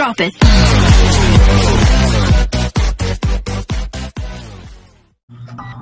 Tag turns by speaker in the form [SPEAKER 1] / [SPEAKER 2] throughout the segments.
[SPEAKER 1] Drop it.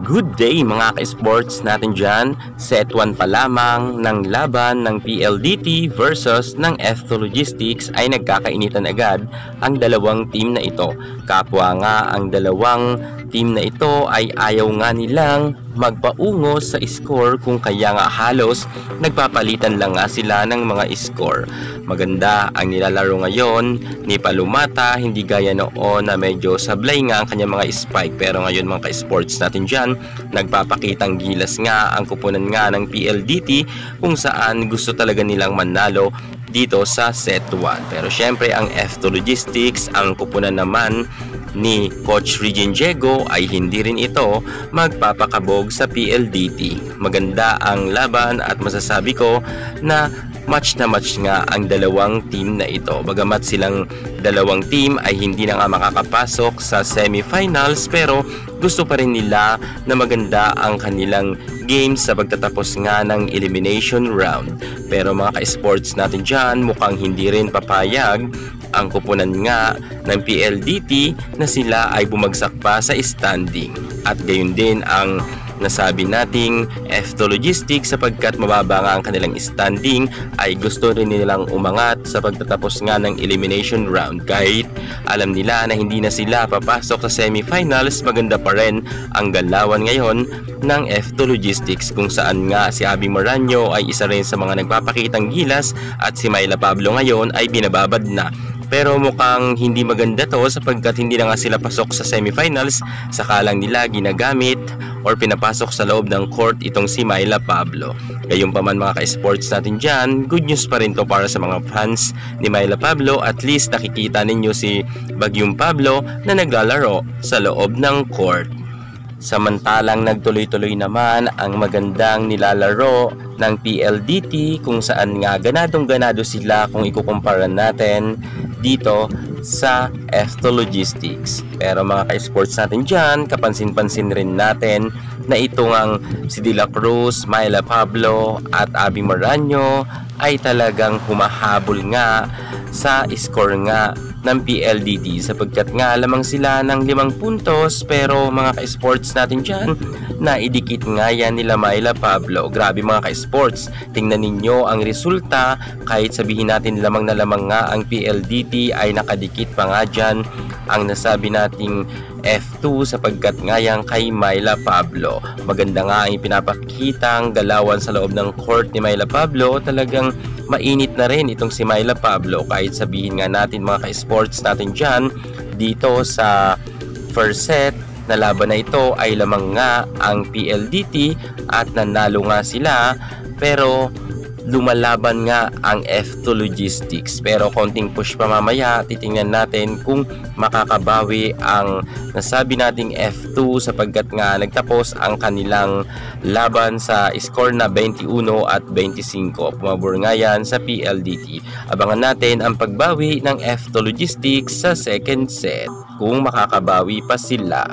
[SPEAKER 2] Good day mga ka-sports natin dyan. Set 1 pa lamang ng laban ng PLDT versus ng F2 Logistics ay nagkakainitan agad ang dalawang team na ito. Kapwa nga ang dalawang team na ito ay ayaw nga nilang magpaungo sa score, kung kaya nga halos nagpapalitan lang nga sila ng mga score. Maganda ang nilalaro ngayon ni Palumata, hindi gaya noon na medyo sablay nga ang kanyang mga spike. Pero ngayon mga ka-sports natin dyan, nagpapakitang gilas nga ang kupunan nga ng PLDT kung saan gusto talaga nilang manalo dito sa set 1. Pero syempre ang F2 Logistics, ang kupunan naman ni Coach Regine Diego, ay hindi rin ito magpapakabog sa PLDT. Maganda ang laban at masasabi ko na match nga ang dalawang team na ito. Bagamat silang dalawang team ay hindi na nga makakapasok sa semifinals, pero gusto pa rin nila na maganda ang kanilang games sa pagtatapos nga ng elimination round. Pero mga ka-sports natin dyan, mukhang hindi rin papayag ang kupunan nga ng PLDT na sila ay bumagsak pa sa standing. At gayon din ang nasabi nating F2 Logistics, sapagkat mababa nga ang kanilang standing, ay gusto rin nilang umangat sa pagtatapos nga ng elimination round. Kahit alam nila na hindi na sila papasok sa semifinals, maganda pa rin ang galawan ngayon ng F2 Logistics, kung saan nga si Abby Moranyo ay isa rin sa mga nagpapakitang gilas at si Myla Pablo ngayon ay binababad na. Pero mukhang hindi maganda to, sapagkat hindi na nga sila pasok sa semifinals, saka lang nila ginagamit or pinapasok sa loob ng court itong si Myla Pablo. Gayunpaman mga ka-sports natin dyan, good news pa rin to para sa mga fans ni Myla Pablo. At least nakikita ninyo si Bagyong Pablo na naglalaro sa loob ng court. Samantalang nagtuloy-tuloy naman ang magandang nilalaro ng PLDT, kung saan nga ganadong-ganado sila kung ikukumpara natin dito sa F2 Logistics. Pero mga ka-sports natin dyan, kapansin-pansin rin natin na ito ngang si De La Cruz, Myla Pablo at Abby Moranyo ay talagang humahabol nga sa score nga ng PLDT, sapagkat nga lamang sila ng 5 puntos. Pero mga ka-sports natin dyan, naidikit nga yan nila Myla Pablo. Grabe mga ka-sports, tingnan ninyo ang resulta. Kahit sabihin natin lamang na lamang nga ang PLDT, ay nakadikit pa nga dyan ang nasabi nating F2, sapagkat nga yan kay Myla Pablo. Maganda nga ang pinapakitang galawan sa loob ng court ni Myla Pablo. Talagang mainit na rin itong si Myla Pablo, kahit sabihin nga natin mga ka-sports natin dyan, dito sa first set na laban na ito ay lamang nga ang PLDT at nanalo nga sila. Pero lumalaban nga ang F2 Logistics. Pero konting push pa mamaya, titingnan natin kung makakabawi ang nasabi nating F2, sapagkat nga nagtapos ang kanilang laban sa score na 21 at 25. Pumabor nga yan sa PLDT. Abangan natin ang pagbawi ng F2 Logistics sa second set, kung makakabawi pa sila.